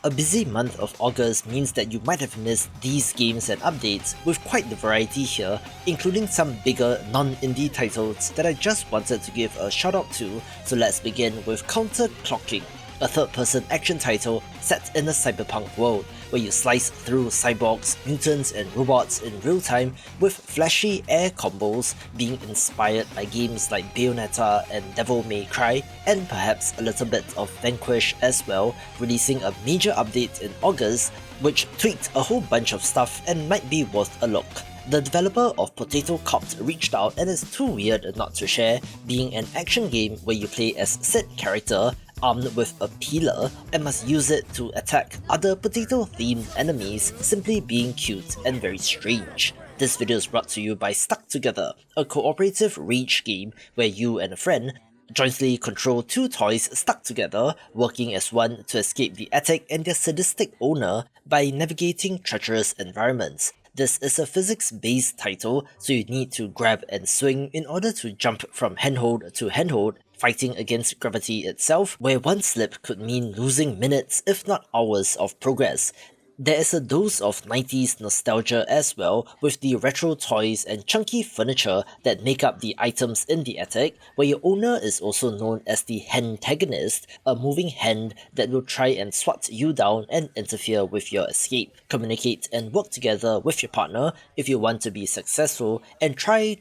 A busy month of August means that you might have missed these games and updates, with quite the variety here, including some bigger non-indie titles that I just wanted to give a shout out to, so let's begin with Counterclocking, a third-person action title set in a cyberpunk world, where you slice through cyborgs, mutants and robots in real time, with flashy air combos being inspired by games like Bayonetta and Devil May Cry, and perhaps a little bit of Vanquish as well, releasing a major update in August which tweaked a whole bunch of stuff and might be worth a look. The developer of Potato Copt reached out and is too weird not to share, being an action game where you play as said character, armed with a peeler, and must use it to attack other potato-themed enemies, simply being cute and very strange. This video is brought to you by Stuck Together, a cooperative rage game where you and a friend jointly control two toys stuck together, working as one to escape the attic and their sadistic owner by navigating treacherous environments. This is a physics-based title, so you need to grab and swing in order to jump from handhold to handhold, fighting against gravity itself, where one slip could mean losing minutes if not hours of progress. There is a dose of 90s nostalgia as well, with the retro toys and chunky furniture that make up the items in the attic, where your owner is also known as the Hentagonist, a moving hand that will try and swat you down and interfere with your escape. Communicate and work together with your partner if you want to be successful, and try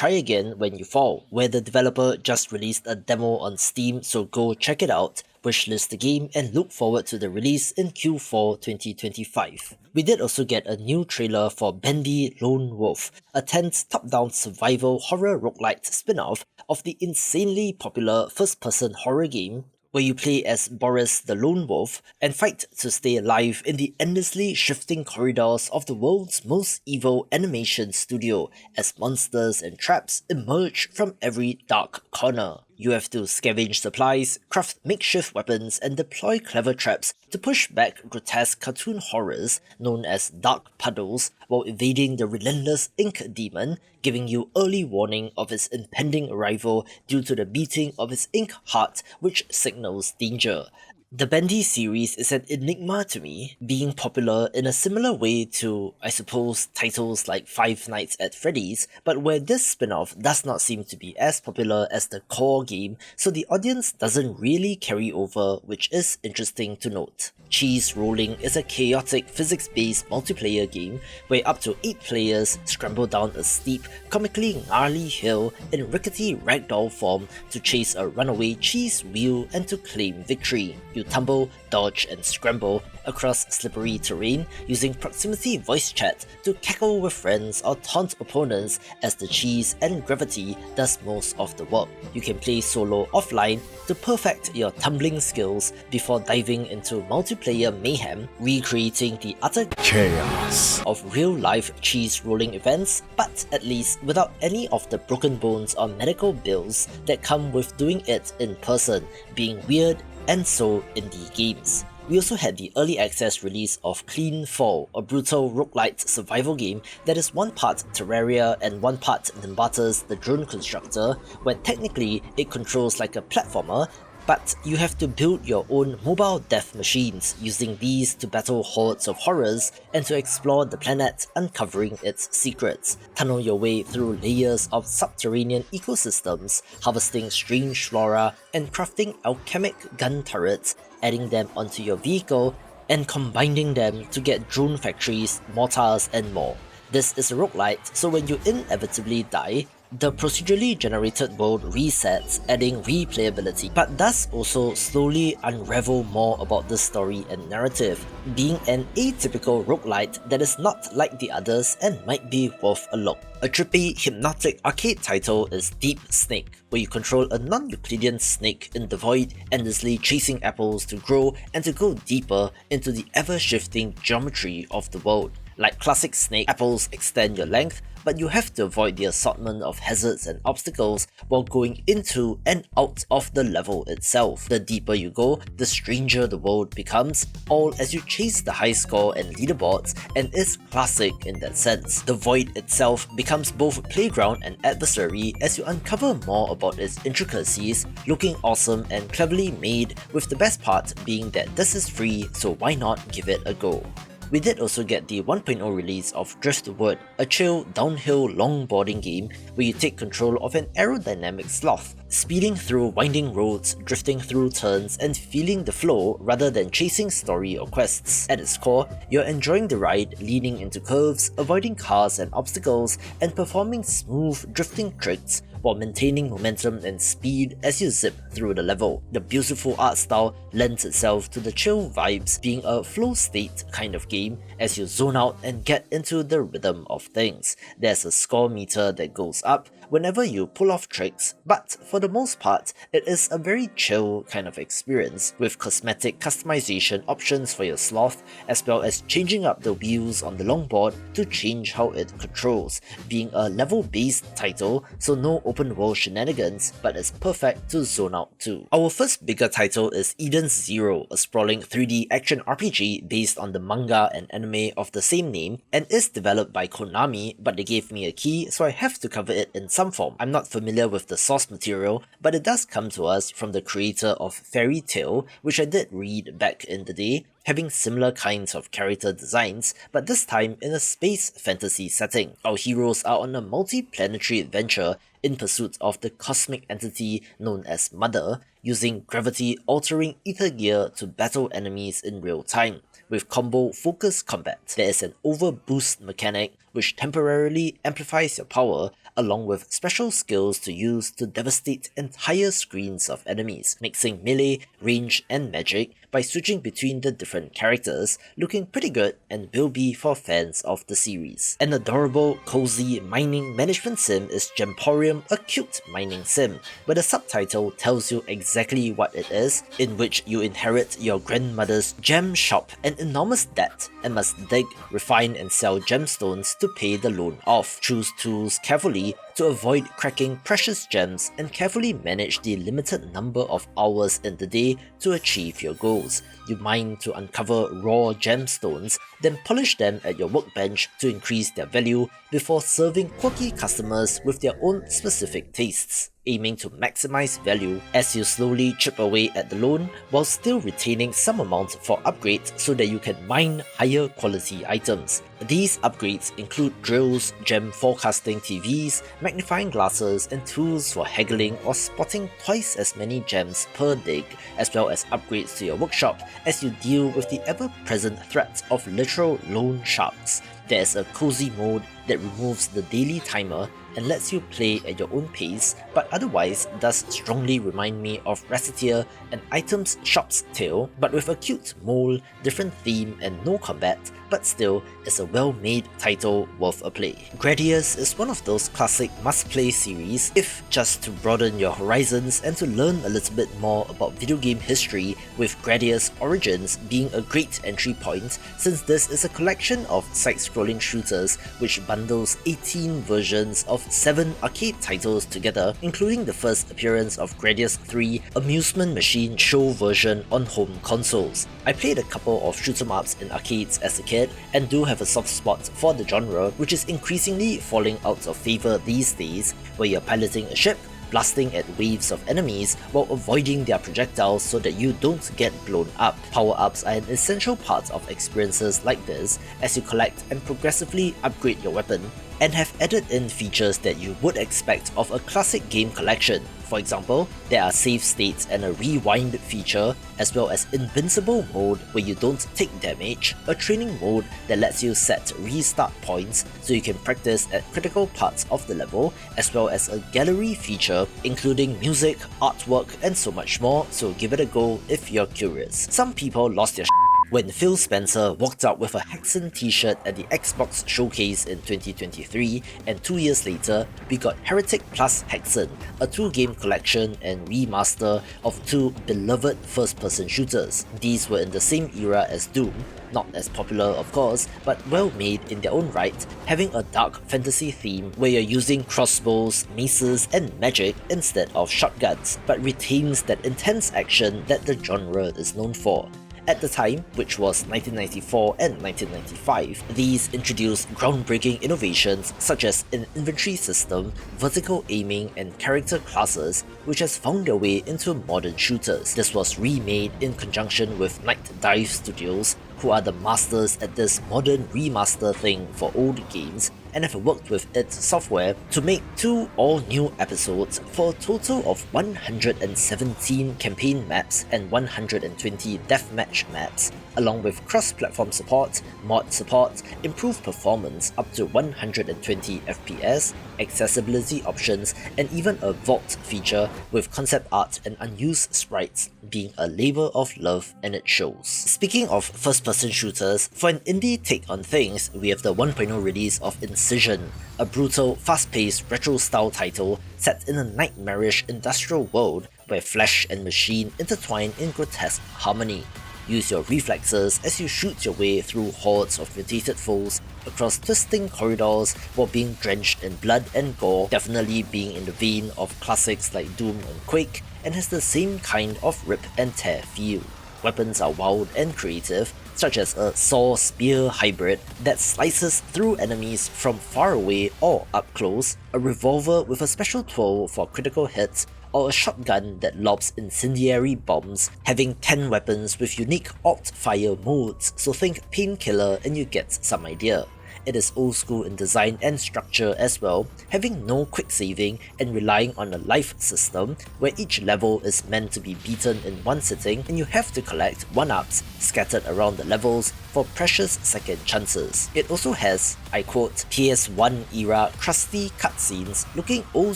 again when you fall, where the developer just released a demo on Steam, so go check it out. Wishlist the game and look forward to the release in Q4 2025. We did also get a new trailer for Bendy Lone Wolf, a tense top-down survival horror roguelite spin-off of the insanely popular first-person horror game where you play as Boris the Lone Wolf and fight to stay alive in the endlessly shifting corridors of the world's most evil animation studio as monsters and traps emerge from every dark corner. You have to scavenge supplies, craft makeshift weapons, and deploy clever traps to push back grotesque cartoon horrors known as dark puddles while evading the relentless ink demon, giving you early warning of its impending arrival due to the beating of its ink heart, which signals danger. The Bendy series is an enigma to me, being popular in a similar way to, I suppose, titles like Five Nights at Freddy's, but where this spin-off does not seem to be as popular as the core game, so the audience doesn't really carry over, which is interesting to note. Cheese Rolling is a chaotic physics-based multiplayer game where up to 8 players scramble down a steep, comically gnarly hill in rickety ragdoll form to chase a runaway cheese wheel and to claim victory. You tumble, dodge and scramble across slippery terrain using proximity voice chat to cackle with friends or taunt opponents as the cheese and gravity does most of the work. You can play solo offline to perfect your tumbling skills before diving into multiplayer mayhem, recreating the utter chaos of real-life cheese rolling events, but at least without any of the broken bones or medical bills that come with doing it in person, being weird and so indie games. We also had the early access release of CleanFall, a brutal roguelite survival game that is one part Terraria and one part Nimbata's The Drone Constructor, where technically it controls like a platformer, but you have to build your own mobile death machines, using these to battle hordes of horrors and to explore the planet, uncovering its secrets. Tunnel your way through layers of subterranean ecosystems, harvesting strange flora and crafting alchemic gun turrets, adding them onto your vehicle and combining them to get drone factories, mortars and more. This is a roguelite, so when you inevitably die, the procedurally generated world resets, adding replayability, but does also slowly unravel more about the story and narrative, being an atypical roguelite that is not like the others and might be worth a look. A trippy, hypnotic arcade title is Deep Snake, where you control a non-Euclidean snake in the void, endlessly chasing apples to grow and to go deeper into the ever-shifting geometry of the world. Like classic snake, apples extend your length, but you have to avoid the assortment of hazards and obstacles while going into and out of the level itself. The deeper you go, the stranger the world becomes, all as you chase the high score and leaderboards, and is classic in that sense. The void itself becomes both playground and adversary as you uncover more about its intricacies, looking awesome and cleverly made, with the best part being that this is free, so why not give it a go. We did also get the 1.0 release of Driftwood, a chill, downhill longboarding game where you take control of an aerodynamic sloth, speeding through winding roads, drifting through turns, and feeling the flow rather than chasing story or quests. At its core, you're enjoying the ride, leaning into curves, avoiding cars and obstacles, and performing smooth drifting tricks while maintaining momentum and speed as you zip through the level. The beautiful art style lends itself to the chill vibes, being a flow state kind of game as you zone out and get into the rhythm of things. There's a score meter that goes up whenever you pull off tricks, but for the most part, it is a very chill kind of experience, with cosmetic customization options for your sloth, as well as changing up the wheels on the longboard to change how it controls, being a level-based title, so no open world shenanigans, but it's perfect to zone out to. Our first bigger title is Eden's Zero, a sprawling 3D action RPG based on the manga and anime of the same name, and is developed by Konami, but they gave me a key, so I have to cover it in some form. I'm not familiar with the source material, but it does come to us from the creator of Fairy Tail, which I did read back in the day, having similar kinds of character designs, but this time in a space fantasy setting. Our heroes are on a multi-planetary adventure in pursuit of the cosmic entity known as Mother, using gravity-altering ether gear to battle enemies in real time. With combo-focused combat, there is an overboost mechanic which temporarily amplifies your power, along with special skills to use to devastate entire screens of enemies, mixing melee, range, and magic by switching between the different characters, looking pretty good and will be for fans of the series. An adorable, cozy mining management sim is Gemporium, a cute mining sim, where the subtitle tells you exactly what it is, in which you inherit your grandmother's gem shop, an enormous debt, and must dig, refine, and sell gemstones to pay the loan off. Choose tools carefully to avoid cracking precious gems and carefully manage the limited number of hours in the day to achieve your goals. You mine to uncover raw gemstones, then polish them at your workbench to increase their value before serving quirky customers with their own specific tastes, aiming to maximize value as you slowly chip away at the loan while still retaining some amount for upgrades so that you can mine higher quality items. These upgrades include drills, gem forecasting TVs, magnifying glasses, and tools for haggling or spotting twice as many gems per dig, as well as upgrades to your workshop as you deal with the ever-present threat of literal loan sharks. There's a cozy mode that removes the daily timer and lets you play at your own pace, but otherwise does strongly remind me of Reciteer and Items Shop's Tale, but with a cute mole, different theme, and no combat, but still is a well-made title worth a play. GRADIUS is one of those classic must-play series, if just to broaden your horizons and to learn a little bit more about video game history, with GRADIUS Origins being a great entry point, since this is a collection of side-scrolling shooters which bundles 18 versions of 7 arcade titles together, including the first appearance of GRADIUS 3 Amusement Machine Show version on home consoles. I played a couple of shoot-em-ups in arcades as a kid and do have a soft spot for the genre, which is increasingly falling out of favour these days, where you're piloting a ship, blasting at waves of enemies while avoiding their projectiles so that you don't get blown up. Power-ups are an essential part of experiences like this as you collect and progressively upgrade your weapon, and have added in features that you would expect of a classic game collection. For example, there are save states and a rewind feature, as well as invincible mode where you don't take damage, a training mode that lets you set restart points so you can practice at critical parts of the level, as well as a gallery feature including music, artwork, and so much more, so give it a go if you're curious. Some people lost their When Phil Spencer walked out with a Hexen t-shirt at the Xbox showcase in 2023, and 2 years later, we got Heretic plus Hexen, a 2-game collection and remaster of 2 beloved first-person shooters. These were in the same era as Doom, not as popular of course, but well made in their own right, having a dark fantasy theme where you're using crossbows, maces and magic instead of shotguns, but retains that intense action that the genre is known for. At the time, which was 1994 and 1995, these introduced groundbreaking innovations such as an inventory system, vertical aiming and character classes, which has found their way into modern shooters. This was remade in conjunction with Night Dive Studios, who are the masters at this modern remaster thing for old games, and have worked with its software to make 2 all-new episodes for a total of 117 campaign maps and 120 deathmatch maps, along with cross-platform support, mod support, improved performance up to 120 FPS, accessibility options, and even a vault feature with concept art and unused sprites being a labor of love, and it shows. Speaking of first-person shooters, for an indie take on things, we have the 1.0 release of INCISION, a brutal, fast-paced retro-style title set in a nightmarish industrial world where flesh and machine intertwine in grotesque harmony. Use your reflexes as you shoot your way through hordes of mutated foes across twisting corridors while being drenched in blood and gore, definitely being in the vein of classics like Doom and Quake, and has the same kind of rip and tear feel. Weapons are wild and creative, such as a saw-spear hybrid that slices through enemies from far away or up close, a revolver with a special twirl for critical hits, or a shotgun that lobs incendiary bombs, having 10 weapons with unique alt-fire modes, so think Painkiller and you get some idea. It is old school in design and structure as well, having no quick saving and relying on a life system where each level is meant to be beaten in one sitting and you have to collect 1-ups scattered around the levels for precious second chances. It also has, I quote, PS1 era crusty cutscenes looking old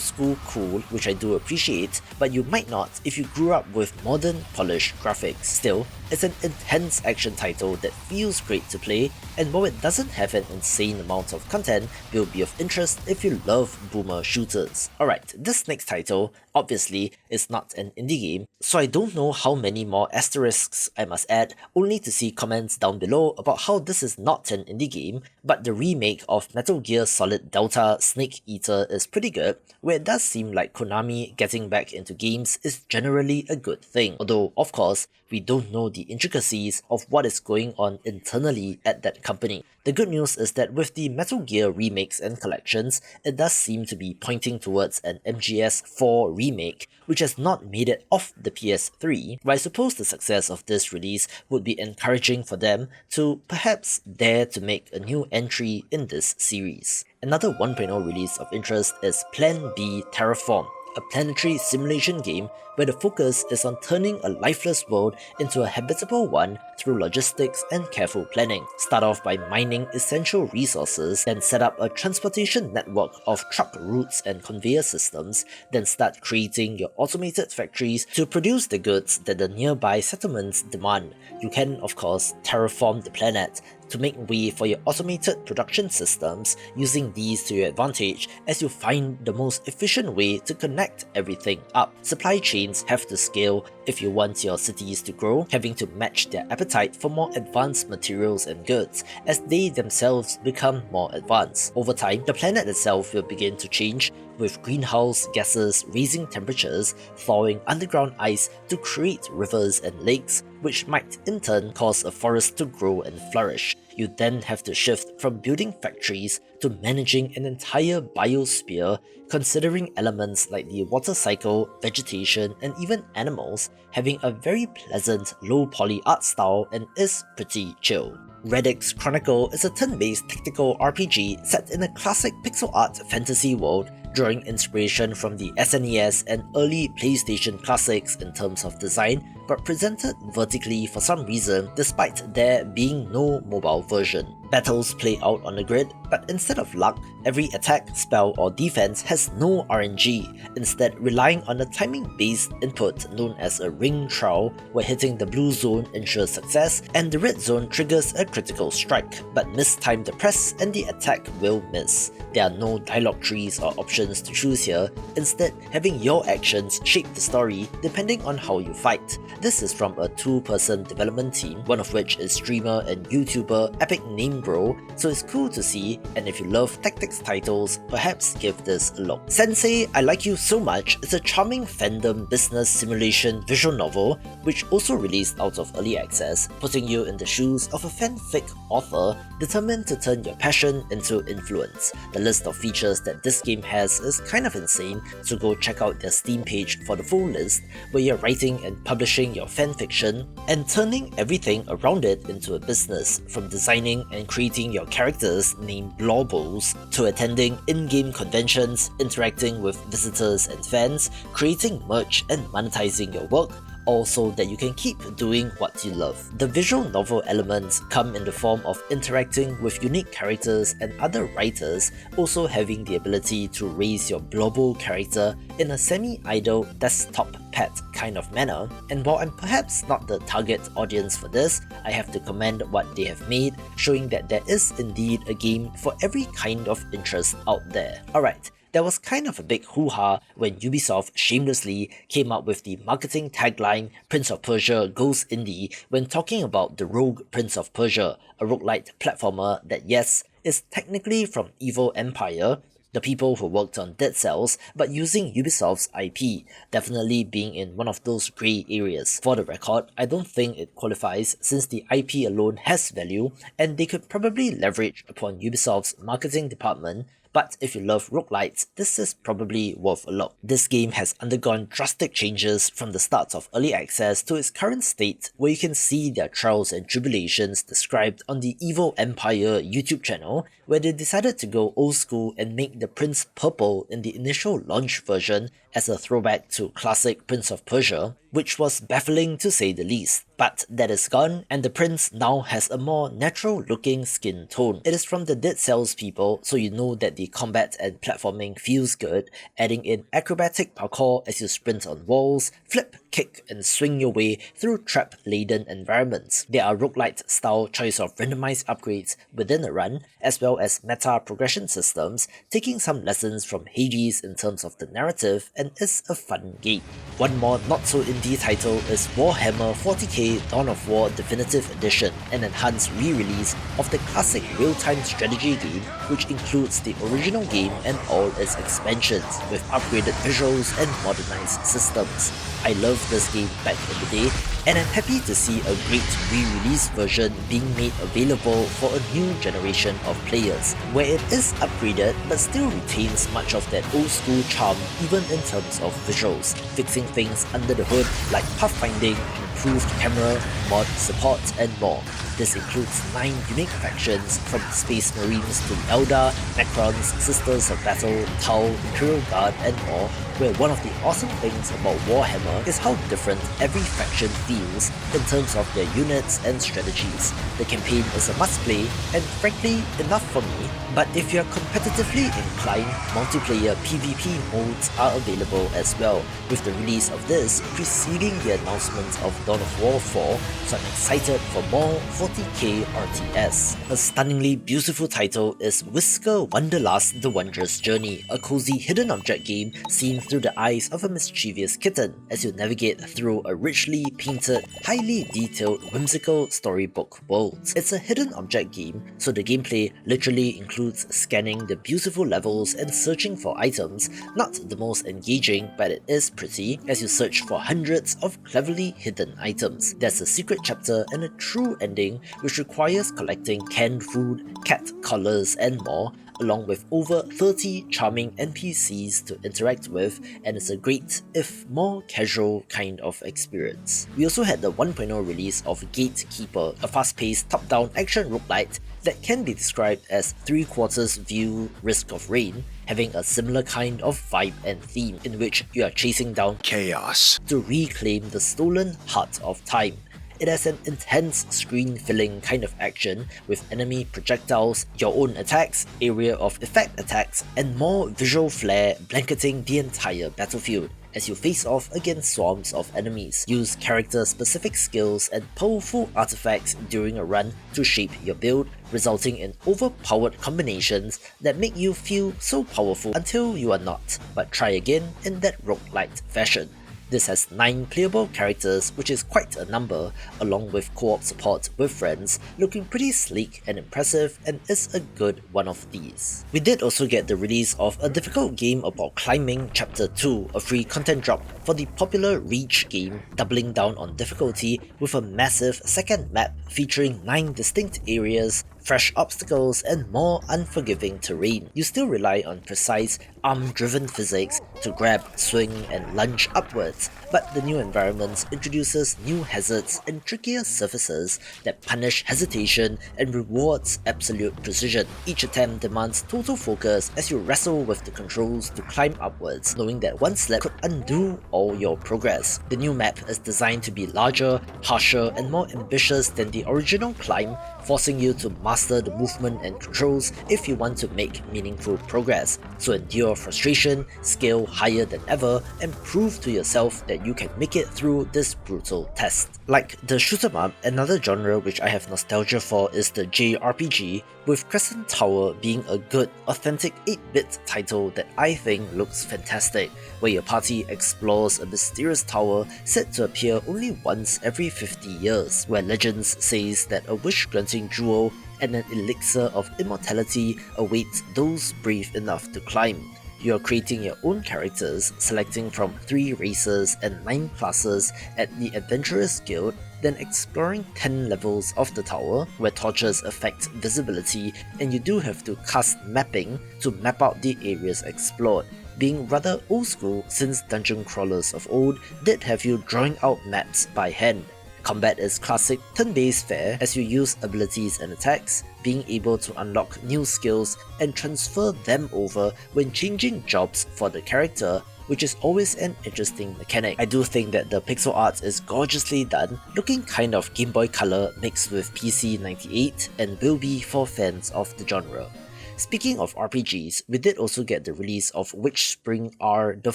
school cool, which I do appreciate, but you might not if you grew up with modern polished graphics. Still, it's an intense action title that feels great to play, and while it doesn't have an insane amount of content, will be of interest if you love boomer shooters. Alright, this next title, obviously, is not an indie game, so I don't know how many more asterisks I must add, only to see comments down below about how this is not an indie game, but the remake of Metal Gear Solid Delta Snake Eater is pretty good, where it does seem like Konami getting back into games is generally a good thing, although of course, we don't know the intricacies of what is going on internally at that company. The good news is that with the Metal Gear remakes and collections, it does seem to be pointing towards an MGS4 remake, which has not made it off the PS3, but I suppose the success of this release would be encouraging for them to perhaps dare to make a new entry in this series. Another 1.0 release of interest is Plan B Terraform, a planetary simulation game where the focus is on turning a lifeless world into a habitable one through logistics and careful planning. Start off by mining essential resources, then set up a transportation network of truck routes and conveyor systems, then start creating your automated factories to produce the goods that the nearby settlements demand. You can, of course, terraform the planet to make way for your automated production systems, using these to your advantage as you find the most efficient way to connect everything up. Supply chains have to scale if you want your cities to grow, having to match their appetite for more advanced materials and goods as they themselves become more advanced. Over time, the planet itself will begin to change, with greenhouse gases raising temperatures, thawing underground ice to create rivers and lakes, which might in turn cause a forest to grow and flourish. You then have to shift from building factories to managing an entire biosphere, considering elements like the water cycle, vegetation, and even animals, having a very pleasant low-poly art style and is pretty chill. Radix Chronicle is a turn-based tactical RPG set in a classic pixel art fantasy world, drawing inspiration from the SNES and early PlayStation classics in terms of design, but presented vertically for some reason despite there being no mobile version. Battles play out on the grid, but instead of luck, every attack, spell or defense has no RNG, instead relying on a timing-based input known as a ring trowel, where hitting the blue zone ensures success and the red zone triggers a critical strike, but mistime the press and the attack will miss. There are no dialogue trees or options to choose here, instead having your actions shape the story depending on how you fight. This is from a 2-person development team, one of which is streamer and YouTuber Epic Name Bro, so it's cool to see, and if you love tactics titles, perhaps give this a look. Sensei, I Like You So Much is a charming fandom business simulation visual novel, which also released out of early access, putting you in the shoes of a fanfic author determined to turn your passion into influence. The list of features that this game has is kind of insane, so go check out their Steam page for the full list, where you're writing and publishing your fanfiction and turning everything around it into a business, from designing and creating your characters named Blobbles, to attending in-game conventions, interacting with visitors and fans, creating merch and monetizing your work, all so that you can keep doing what you love. The visual novel elements come in the form of interacting with unique characters and other writers, also having the ability to raise your Blobble character in a semi-idle desktop pet kind of manner, and while I'm perhaps not the target audience for this, I have to commend what they have made, showing that there is indeed a game for every kind of interest out there. Alright, there was kind of a big hoo-ha when Ubisoft shamelessly came up with the marketing tagline Prince of Persia Goes Indie when talking about the Rogue Prince of Persia, a roguelite platformer that, yes, is technically from Evil Empire, the people who worked on Dead Cells, but using Ubisoft's IP, definitely being in one of those grey areas. For the record, I don't think it qualifies since the IP alone has value and they could probably leverage upon Ubisoft's marketing department, but if you love roguelites, this is probably worth a look. This game has undergone drastic changes from the start of early access to its current state, where you can see their trials and tribulations described on the Evil Empire YouTube channel, where they decided to go old school and make the Prince purple in the initial launch version as a throwback to classic Prince of Persia, which was baffling to say the least. But that is gone, and the Prince now has a more natural looking skin tone. It is from the Dead Cells people, so you know that the combat and platforming feels good, adding in acrobatic parkour as you sprint on walls, flip, kick and swing your way through trap-laden environments. There are roguelite style choice of randomized upgrades within a run, as well as meta progression systems, taking some lessons from Hades in terms of the narrative, and is a fun game. One more not so indie title is Warhammer 40k Dawn of War Definitive Edition, an enhanced re-release of the classic real-time strategy game, which includes the original game and all its expansions, with upgraded visuals and modernized systems. I loved this game back in the day, and I'm happy to see a great re-release version being made available for a new generation of players, where it is upgraded but still retains much of that old school charm even in terms of visuals, fixing things under the hood like pathfinding, improved camera, mod support and more. This includes 9 unique factions from Space Marines to Eldar, Necrons, Sisters of Battle, Tau, Imperial Guard and more, where one of the awesome things about Warhammer is how different every faction feels in terms of their units and strategies. The campaign is a must-play, and frankly, enough for me, but if you're competitively inclined, multiplayer PvP modes are available as well, with the release of this preceding the announcement of Dawn of War 4, so I'm excited for more 40k RTS. A stunningly beautiful title is Whisker Wanderlust The Wondrous Journey, a cozy hidden object game seen through the eyes of a mischievous kitten as you navigate through a richly painted, highly detailed, whimsical storybook world. It's a hidden object game, so the gameplay literally includes scanning the beautiful levels and searching for items, not the most engaging, but it is pretty as you search for hundreds of cleverly hidden items. There's a secret chapter and a true ending which requires collecting canned food, cat collars and more, along with over 30 charming NPCs to interact with, and it's a great, if more casual kind of experience. We also had the 1.0 release of Gatekeeper, a fast-paced top-down action roguelite that can be described as 3/4 view Risk of Rain, having a similar kind of vibe and theme in which you are chasing down chaos to reclaim the stolen heart of time. it has an intense screen-filling kind of action with enemy projectiles, your own attacks, area of effect attacks, and more visual flair blanketing the entire battlefield as you face off against swarms of enemies. Use character-specific skills and powerful artifacts during a run to shape your build, resulting in overpowered combinations that make you feel so powerful until you are not, but try again in that roguelite fashion. This has 9 playable characters, which is quite a number, along with co-op support with friends, looking pretty sleek and impressive, and is a good one of these. We did also get the release of a difficult game about climbing Chapter 2, a free content drop for the popular Reach game, doubling down on difficulty with a massive second map featuring 9 distinct areas, fresh obstacles, and more unforgiving terrain. You still rely on precise, arm-driven physics to grab, swing, and lunge upwards, but the new environment introduces new hazards and trickier surfaces that punish hesitation and rewards absolute precision. Each attempt demands total focus as you wrestle with the controls to climb upwards, knowing that one slip could undo all your progress. The new map is designed to be larger, harsher, and more ambitious than the original climb, forcing you to master the movement and controls if you want to make meaningful progress. So endure frustration, scale higher than ever, and prove to yourself that you can make it through this brutal test. Like the shoot 'em up, another genre which I have nostalgia for is the JRPG, with Crescent Tower being a good, authentic 8-bit title that I think looks fantastic, where your party explores a mysterious tower said to appear only once every 50 years, where legends says that a wish-granting jewel and an elixir of immortality awaits those brave enough to climb. You are creating your own characters, selecting from 3 races and 9 classes at the Adventurers Guild, then exploring 10 levels of the tower, where torches affect visibility, and you do have to cast mapping to map out the areas explored. Being rather old school since dungeon crawlers of old did have you drawing out maps by hand. Combat is classic turn-based fare as you use abilities and attacks, being able to unlock new skills and transfer them over when changing jobs for the character, which is always an interesting mechanic. I do think that the pixel art is gorgeously done, looking kind of Game Boy Color mixed with PC 98, and will be for fans of the genre. Speaking of RPGs, we did also get the release of Which Spring Are the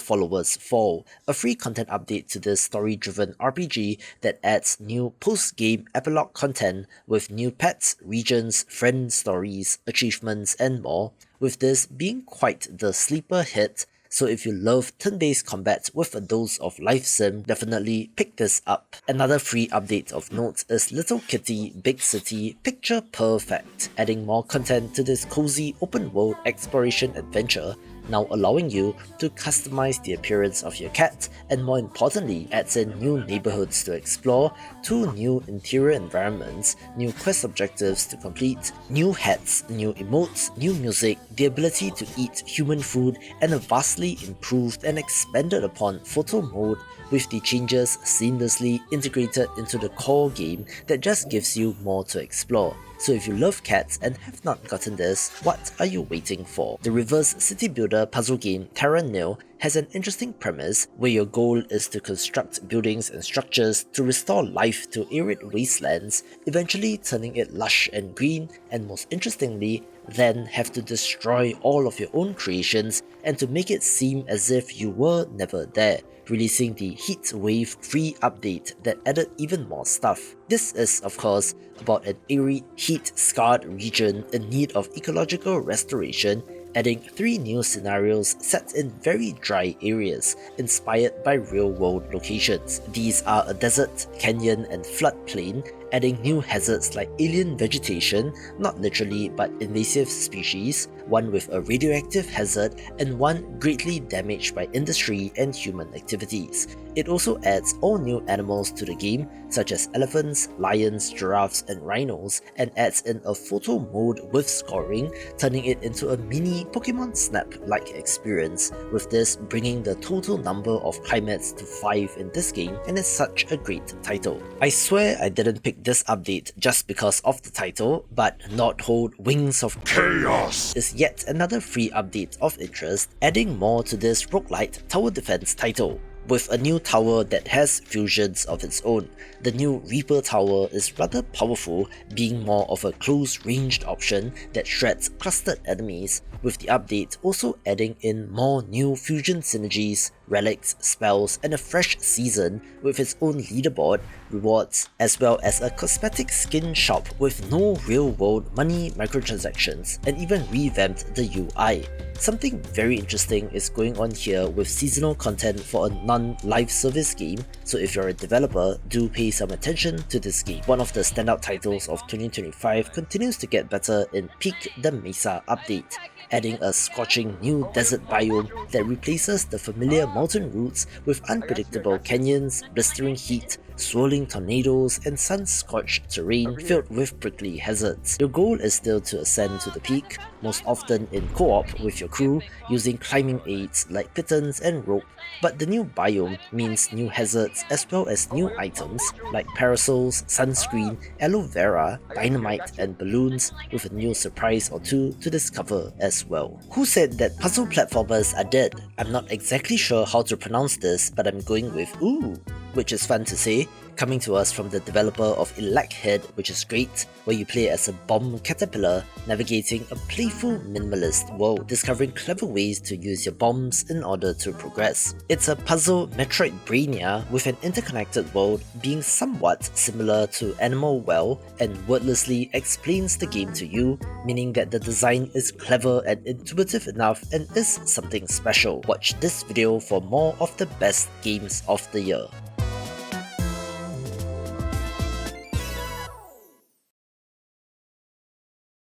Followers Fall, a free content update to this story-driven RPG that adds new post-game epilogue content with new pets, regions, friend stories, achievements, and more, with this being quite the sleeper hit. So if you love turn-based combat with a dose of life sim, definitely pick this up. Another free update of note is Little Kitty Big City Picture Perfect, adding more content to this cozy open world exploration adventure, now allowing you to customize the appearance of your cat, and more importantly adds in new neighborhoods to explore, 2 new interior environments, new quest objectives to complete, new hats, new emotes, new music, the ability to eat human food, and a vastly improved and expanded upon photo mode, with the changes seamlessly integrated into the core game that just gives you more to explore. So if you love cats and have not gotten this, what are you waiting for? The reverse city builder puzzle game Terra Nil has an interesting premise where your goal is to construct buildings and structures to restore life to arid wastelands, eventually turning it lush and green, and most interestingly, then have to destroy all of your own creations and to make it seem as if you were never there, releasing the Heat Wave free update that added even more stuff. This is, of course, about an arid, heat-scarred region in need of ecological restoration, adding 3 new scenarios set in very dry areas, inspired by real-world locations. These are a desert, canyon, and floodplain, adding new hazards like alien vegetation, not literally but invasive species, one with a radioactive hazard, and one greatly damaged by industry and human activities. It also adds all new animals to the game, such as elephants, lions, giraffes, and rhinos, and adds in a photo mode with scoring, turning it into a mini Pokemon Snap-like experience, with this bringing the total number of climates to 5 in this game, and is such a great title. I swear I didn't pick this update just because of the title, but Nordhold Wings of Chaos is yet another free update of interest, adding more to this roguelite tower defense title. with a new tower that has fusions of its own. The new Reaper tower is rather powerful, being more of a close-ranged option that shreds clustered enemies, with the update also adding in more new fusion synergies, relics, spells, and a fresh season with its own leaderboard, rewards, as well as a cosmetic skin shop with no real-world money microtransactions, and even revamped the UI. Something very interesting is going on here with seasonal content for a non-live service game, so if you're a developer, do pay some attention to this game. One of the standout titles of 2025 continues to get better in Peak the Mesa update, adding a scorching new desert biome that replaces the familiar mountain routes with unpredictable canyons, blistering heat, swirling tornadoes, and sun-scorched terrain filled with prickly hazards. Your goal is still to ascend to the peak, most often in co-op with your crew, using climbing aids like pitons and rope, but the new biome means new hazards as well as new items like parasols, sunscreen, aloe vera, dynamite, and balloons, with a new surprise or two to discover as well. Who said that puzzle platformers are dead? I'm not exactly sure how to pronounce this, but I'm going with ooh, which is fun to say, coming to us from the developer of Head, which is great, where you play as a bomb caterpillar navigating a playful minimalist world, discovering clever ways to use your bombs in order to progress. It's a puzzle Metroidvania with an interconnected world being somewhat similar to Animal Well and wordlessly explains the game to you, meaning that the design is clever and intuitive enough and is something special. Watch this video for more of the best games of the year.